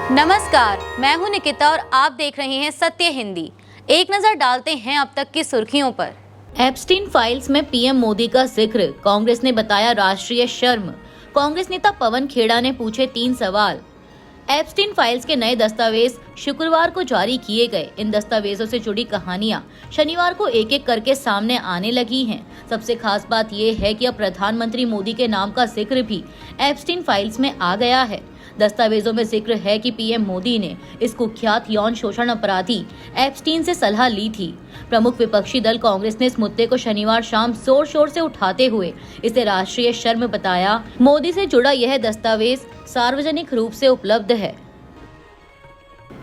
नमस्कार, मैं हूं निकिता और आप देख रहे हैं सत्य हिंदी। एक नजर डालते हैं अब तक की सुर्खियों पर। एप्स्टीन फाइल्स में पीएम मोदी का जिक्र, कांग्रेस ने बताया राष्ट्रीय शर्म। कांग्रेस नेता पवन खेड़ा ने पूछे 3 सवाल। एप्स्टीन फाइल्स के नए दस्तावेज शुक्रवार को जारी किए गए। इन दस्तावेजों से जुड़ी कहानियां शनिवार को एक एक करके सामने आने लगी हैं। सबसे खास बात यह है कि अब प्रधानमंत्री मोदी के नाम का जिक्र भी एप्स्टीन फाइल्स में आ गया है। दस्तावेजों में जिक्र है कि पीएम मोदी ने इस कुख्यात यौन शोषण अपराधी एप्स्टीन से सलाह ली थी। प्रमुख विपक्षी दल कांग्रेस ने इस मुद्दे को शनिवार शाम जोर शोर से उठाते हुए इसे राष्ट्रीय शर्म बताया। मोदी से जुड़ा यह दस्तावेज सार्वजनिक रूप से उपलब्ध है।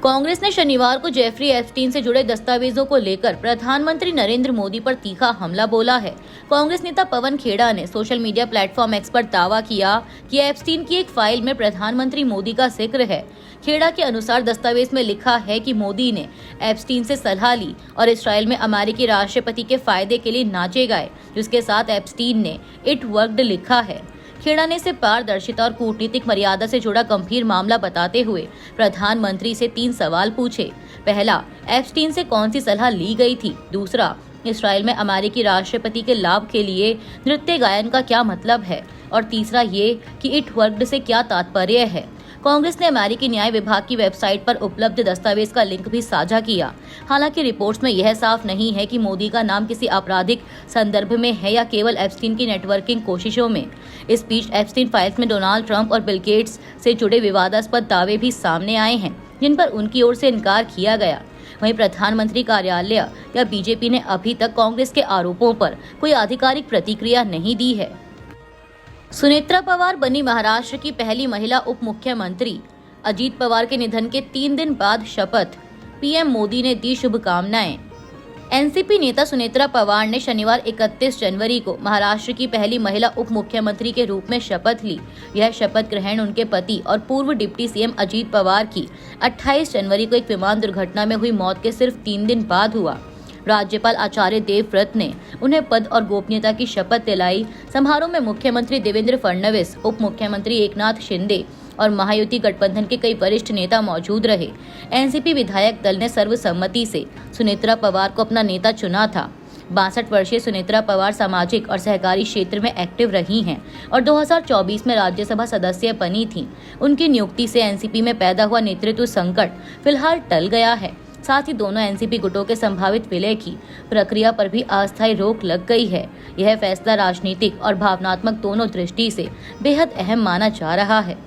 कांग्रेस ने शनिवार को जेफरी एप्स्टीन से जुड़े दस्तावेजों को लेकर प्रधानमंत्री नरेंद्र मोदी पर तीखा हमला बोला है। कांग्रेस नेता पवन खेड़ा ने सोशल मीडिया प्लेटफॉर्म एक्स पर दावा किया कि एप्स्टीन की एक फाइल में प्रधानमंत्री मोदी का जिक्र है। खेड़ा के अनुसार दस्तावेज में लिखा है कि मोदी ने एप्स्टीन से सलाह ली और इस्राएल में अमेरिकी राष्ट्रपति के फायदे के लिए नाचे गाए, जिसके साथ एप्स्टीन ने इट वर्कड लिखा है। खेड़ा ने इसे पारदर्शिता और कूटनीतिक मर्यादा से जुड़ा गंभीर मामला बताते हुए प्रधानमंत्री से 3 सवाल पूछे। पहला, एप्स्टीन से कौन सी सलाह ली गई थी? दूसरा, इस्राएल में अमेरिकी राष्ट्रपति के लाभ के लिए नृत्य गायन का क्या मतलब है? और तीसरा ये कि इट वर्कड से क्या तात्पर्य है? कांग्रेस ने अमेरिकी न्याय विभाग की वेबसाइट पर उपलब्ध दस्तावेज का लिंक भी साझा किया। हालांकि रिपोर्ट्स में यह साफ नहीं है कि मोदी का नाम किसी आपराधिक संदर्भ में है या केवल एप्स्टीन की नेटवर्किंग कोशिशों में। इस बीच एप्स्टीन फाइल्स में डोनाल्ड ट्रंप और बिल गेट्स से जुड़े विवादास्पद दावे भी सामने आए हैं, जिन पर उनकी ओर से इनकार किया गया। वहीं प्रधानमंत्री कार्यालय या बीजेपी ने अभी तक कांग्रेस के आरोपों पर कोई आधिकारिक प्रतिक्रिया नहीं दी है। सुनेत्रा पवार बनी महाराष्ट्र की पहली महिला उप मुख्यमंत्री। अजीत पवार के निधन के 3 दिन बाद शपथ, पीएम मोदी ने दी शुभकामनाएं। एनसीपी नेता सुनेत्रा पवार ने शनिवार 31 जनवरी को महाराष्ट्र की पहली महिला उप मुख्यमंत्री के रूप में शपथ ली। यह शपथ ग्रहण उनके पति और पूर्व डिप्टी सीएम अजीत पवार की 28 जनवरी को एक विमान दुर्घटना में हुई मौत के सिर्फ 3 दिन बाद हुआ। राज्यपाल आचार्य देवव्रत ने उन्हें पद और गोपनीयता की शपथ दिलाई। समारोह में मुख्यमंत्री देवेंद्र फडणवीस, उप मुख्यमंत्री एकनाथ शिंदे और महायुति गठबंधन के कई वरिष्ठ नेता मौजूद रहे। एनसीपी विधायक दल ने सर्वसम्मति से सुनेत्रा पवार को अपना नेता चुना था। 62 वर्षीय सुनेत्रा पवार सामाजिक और सहकारी क्षेत्र में एक्टिव रही हैं और 2024 में राज्यसभा सदस्य बनी थीं। उनकी नियुक्ति से एनसीपी में पैदा हुआ नेतृत्व संकट फिलहाल टल गया है। साथ ही दोनों एनसीपी गुटों के संभावित विलय की प्रक्रिया पर भी अस्थायी रोक लग गई है। यह फैसला राजनीतिक और भावनात्मक दोनों दृष्टि से बेहद अहम माना जा रहा है।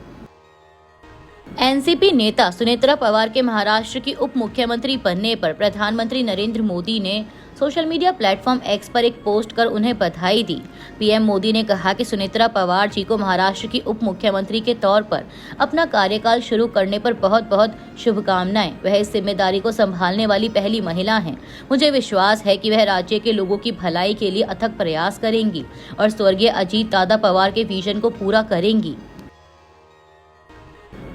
एनसीपी नेता सुनेत्रा पवार के महाराष्ट्र की उप मुख्यमंत्री बनने पर प्रधानमंत्री नरेंद्र मोदी ने सोशल मीडिया प्लेटफॉर्म एक्स पर एक पोस्ट कर उन्हें बधाई दी। पीएम मोदी ने कहा कि सुनेत्रा पवार जी को महाराष्ट्र की उप मुख्यमंत्री के तौर पर अपना कार्यकाल शुरू करने पर बहुत बहुत शुभकामनाएं। वह इस जिम्मेदारी को संभालने वाली पहली महिला हैं। मुझे विश्वास है कि वह राज्य के लोगों की भलाई के लिए अथक प्रयास करेंगी और स्वर्गीय अजीत दादा पवार के विजन को पूरा करेंगी।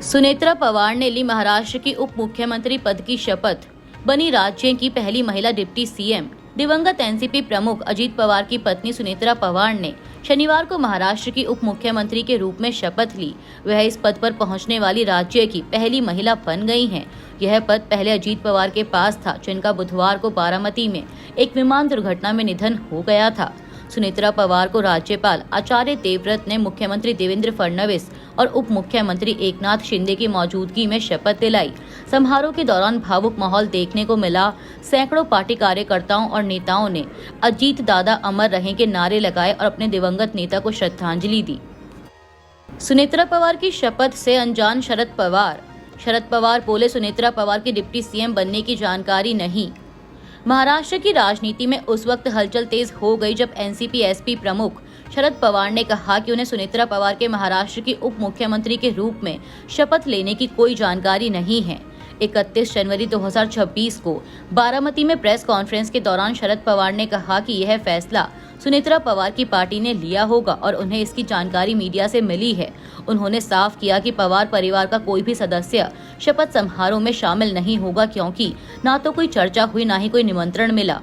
सुनेत्रा पवार ने ली महाराष्ट्र की उप मुख्यमंत्री पद की शपथ, बनी राज्य की पहली महिला डिप्टी सीएम। दिवंगत एनसीपी प्रमुख अजीत पवार की पत्नी सुनेत्रा पवार ने शनिवार को महाराष्ट्र की उप मुख्यमंत्री के रूप में शपथ ली। वह इस पद पर पहुंचने वाली राज्य की पहली महिला बन गई हैं। यह पद पहले अजीत पवार के पास था, जिनका बुधवार को बारामती में एक विमान दुर्घटना में निधन हो गया था। सुनेत्रा पवार को राज्यपाल आचार्य देवव्रत ने मुख्यमंत्री देवेंद्र फडणवीस और उप मुख्यमंत्री एकनाथ शिंदे की मौजूदगी में शपथ दिलाई। समारोह के दौरान भावुक माहौल देखने को मिला। सैकड़ों पार्टी कार्यकर्ताओं और नेताओं ने अजीत दादा अमर रहें के नारे लगाए और अपने दिवंगत नेता को श्रद्धांजलि दी। सुनेत्रा पवार की शपथ से अनजान शरद पवार बोले, सुनेत्रा पवार की डिप्टी सीएम बनने की जानकारी नहीं। महाराष्ट्र की राजनीति में उस वक्त हलचल तेज हो गई जब एनसीपी एसपी प्रमुख शरद पवार ने कहा कि उन्हें सुनेत्रा पवार के महाराष्ट्र की उप मुख्यमंत्री के रूप में शपथ लेने की कोई जानकारी नहीं है। 31 जनवरी 2026 को बारामती में प्रेस कॉन्फ्रेंस के दौरान शरद पवार ने कहा कि यह फैसला सुनेत्रा पवार की पार्टी ने लिया होगा और उन्हें इसकी जानकारी मीडिया से मिली है। उन्होंने साफ किया कि पवार परिवार का कोई भी सदस्य शपथ समारोह में शामिल नहीं होगा, क्योंकि ना तो कोई चर्चा हुई, ना ही कोई निमंत्रण मिला।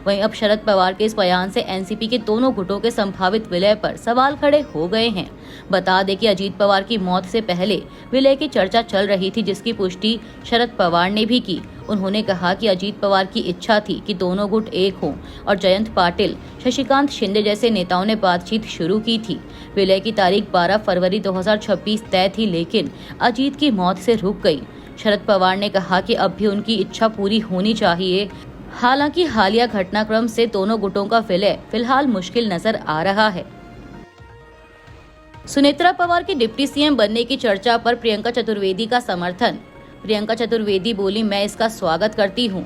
वहीं अब शरद पवार के इस बयान से एनसीपी के दोनों गुटों के संभावित विलय पर सवाल खड़े हो गए हैं। बता दें कि अजीत पवार की मौत से पहले विलय की चर्चा चल रही थी, जिसकी पुष्टि शरद पवार ने भी की। उन्होंने कहा कि अजीत पवार की इच्छा थी कि दोनों गुट एक हों और जयंत पाटिल, शशिकांत शिंदे जैसे नेताओं ने बातचीत शुरू की थी। विलय की तारीख 12 फरवरी 2026 तय थी, लेकिन अजीत की मौत से रुक गई। शरद पवार ने कहा कि अब भी उनकी इच्छा पूरी होनी चाहिए। हालांकि हालिया घटनाक्रम से दोनों गुटों का विलय फिलहाल मुश्किल नजर आ रहा है। सुनेत्रा पवार के डिप्टी सीएम बनने की चर्चा पर प्रियंका चतुर्वेदी का समर्थन। प्रियंका चतुर्वेदी बोली, मैं इसका स्वागत करती हूं।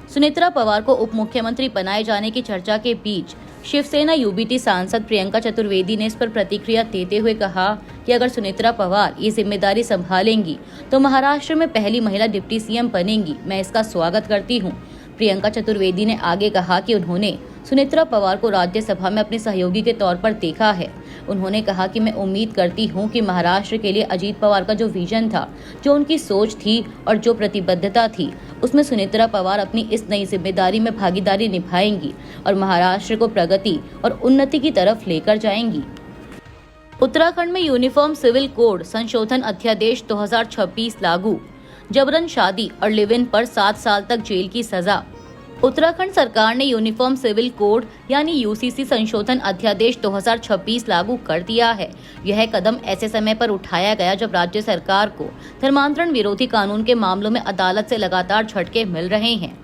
सुनेत्रा पवार को उप मुख्यमंत्री बनाए जाने की चर्चा के बीच शिवसेना यूबीटी सांसद प्रियंका चतुर्वेदी ने इस पर प्रतिक्रिया देते हुए कहा कि अगर सुनेत्रा पवार ये जिम्मेदारी संभालेंगी तो महाराष्ट्र में पहली महिला डिप्टी सीएम बनेंगी। मैं इसका स्वागत करती हूं। प्रियंका चतुर्वेदी ने आगे कहा कि उन्होंने सुनेत्रा पवार को राज्यसभा में अपने सहयोगी के तौर पर देखा है। उन्होंने कहा कि मैं उम्मीद करती हूं कि महाराष्ट्र के लिए अजीत पवार का जो विजन था, जो उनकी सोच थी और जो प्रतिबद्धता थी, उसमें सुनेत्रा पवार अपनी इस नई जिम्मेदारी में भागीदारी निभाएंगी और महाराष्ट्र को प्रगति और उन्नति की तरफ लेकर जाएंगी। उत्तराखंड में यूनिफॉर्म सिविल कोड संशोधन अध्यादेश 2026 लागू, जबरन शादी और लिव इन पर 7 साल तक जेल की सजा। उत्तराखंड सरकार ने यूनिफॉर्म सिविल कोड यानी यूसीसी संशोधन अध्यादेश 2026 लागू कर दिया है। यह कदम ऐसे समय पर उठाया गया जब राज्य सरकार को धर्मांतरण विरोधी कानून के मामलों में अदालत से लगातार झटके मिल रहे हैं।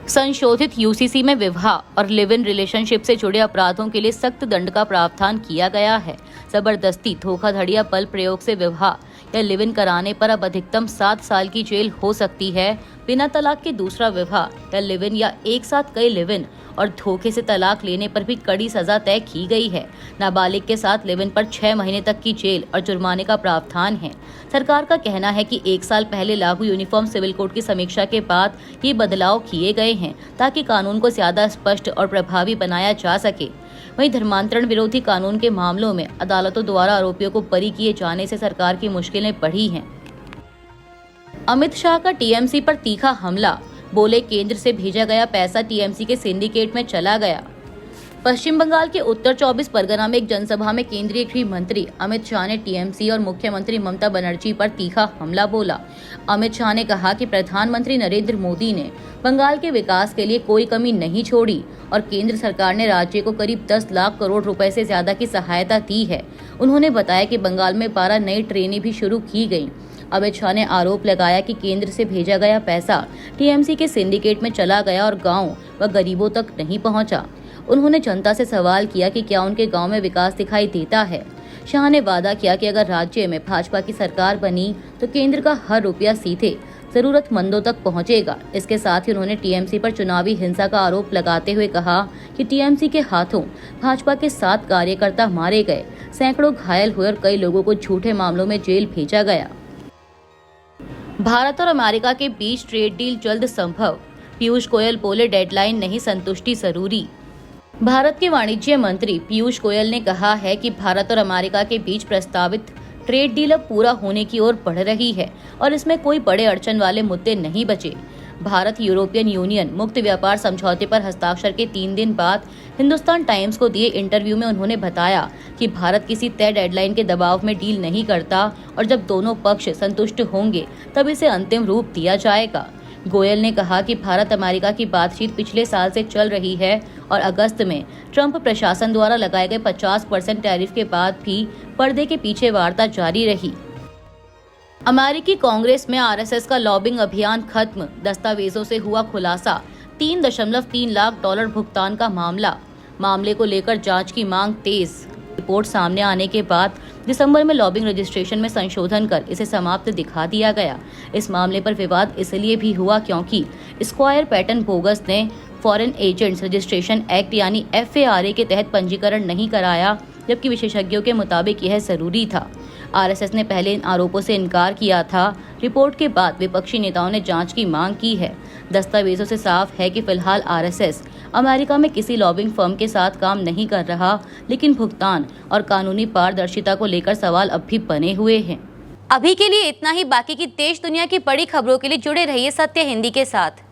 संशोधित यूसीसी में विवाह और लिव इन रिलेशनशिप से जुड़े अपराधों के लिए सख्त दंड का प्रावधान किया गया है। जबरदस्ती, धोखाधड़ी या बल प्रयोग से विवाह या लिव इन कराने पर अब अधिकतम 7 साल की जेल हो सकती है। बिना तलाक के दूसरा विवाह या लिव इन या एक साथ कई लिव इन और धोखे से तलाक लेने पर भी कड़ी सजा तय की गई है। नाबालिग के साथ लिव इन पर 6 महीने तक की जेल और जुर्माने का प्रावधान है। सरकार का कहना है कि 1 साल पहले लागू यूनिफॉर्म सिविल कोड की समीक्षा के बाद ये बदलाव किए गए हैं ताकि कानून को ज्यादा स्पष्ट और प्रभावी बनाया जा सके। वहीं धर्मांतरण विरोधी कानून के मामलों में अदालतों द्वारा आरोपियों को बरी किए जाने से सरकार की मुश्किलें बढ़ी हैं। अमित शाह का टीएमसी पर तीखा हमला, बोले केंद्र से भेजा गया पैसा टीएमसी के सिंडिकेट में चला गया। पश्चिम बंगाल के उत्तर 24 परगना में एक जनसभा में केंद्रीय गृह मंत्री अमित शाह ने टीएमसी और मुख्यमंत्री ममता बनर्जी पर तीखा हमला बोला। अमित शाह ने कहा कि प्रधानमंत्री नरेंद्र मोदी ने बंगाल के विकास के लिए कोई कमी नहीं छोड़ी और केंद्र सरकार ने राज्य को करीब 10 लाख करोड़ रुपए से ज्यादा की सहायता दी है। उन्होंने बताया कि बंगाल में 12 नई ट्रेनें भी शुरू की गयी। अमित शाह ने आरोप लगाया कि केंद्र से भेजा गया पैसा टीएमसी के सिंडिकेट में चला गया और गांव व गरीबों तक नहीं पहुंचा। उन्होंने जनता से सवाल किया कि क्या उनके गांव में विकास दिखाई देता है। शाह ने वादा किया कि अगर राज्य में भाजपा की सरकार बनी तो केंद्र का हर रुपया सीधे जरूरतमंदों तक पहुंचेगा। इसके साथ ही उन्होंने टीएमसी पर चुनावी हिंसा का आरोप लगाते हुए कहा कि टीएमसी के हाथों भाजपा के 7 कार्यकर्ता मारे गए, सैकड़ों घायल हुए और कई लोगों को झूठे मामलों में जेल भेजा गया। भारत और अमेरिका के बीच ट्रेड डील जल्द संभव, पीयूष गोयल बोले डेडलाइन नहीं संतुष्टि जरूरी। भारत के वाणिज्य मंत्री पीयूष गोयल ने कहा है कि भारत और अमेरिका के बीच प्रस्तावित ट्रेड डील अब पूरा होने की ओर बढ़ रही है और इसमें कोई बड़े अड़चन वाले मुद्दे नहीं बचे। भारत यूरोपियन यूनियन मुक्त व्यापार समझौते पर हस्ताक्षर के 3 दिन बाद हिंदुस्तान टाइम्स को दिए इंटरव्यू में उन्होंने बताया कि भारत किसी तय डेडलाइन के दबाव में डील नहीं करता और जब दोनों पक्ष संतुष्ट होंगे तब इसे अंतिम रूप दिया जाएगा। गोयल ने कहा कि भारत अमेरिका की बातचीत पिछले साल से चल रही है और अगस्त में ट्रंप प्रशासन द्वारा लगाए गए 50% टैरिफ के बाद भी पर्दे के पीछे वार्ता जारी रही। अमेरिकी कांग्रेस में आरएसएस का लॉबिंग अभियान खत्म, दस्तावेजों से हुआ खुलासा। 3.3 लाख डॉलर भुगतान का मामले को लेकर जांच की मांग तेज। रिपोर्ट सामने आने के बाद दिसंबर में लॉबिंग रजिस्ट्रेशन में संशोधन कर इसे समाप्त दिखा दिया गया। इस मामले पर विवाद इसलिए भी हुआ क्योंकि स्क्वायर पैटर्न बोगस ने फॉरेन एजेंट्स रजिस्ट्रेशन एक्ट यानी FARA के तहत पंजीकरण नहीं कराया, जबकि विशेषज्ञों के मुताबिक यह जरूरी था। आरएसएस ने पहले इन आरोपों से इनकार किया था। रिपोर्ट के बाद विपक्षी नेताओं ने जांच की मांग की है। दस्तावेजों से साफ है कि फिलहाल आरएसएस अमेरिका में किसी लॉबिंग फर्म के साथ काम नहीं कर रहा, लेकिन भुगतान और कानूनी पारदर्शिता को लेकर सवाल अब भी बने हुए हैं। अभी के लिए इतना ही। बाकी की देश दुनिया की बड़ी खबरों के लिए जुड़े रहिए सत्य हिंदी के साथ।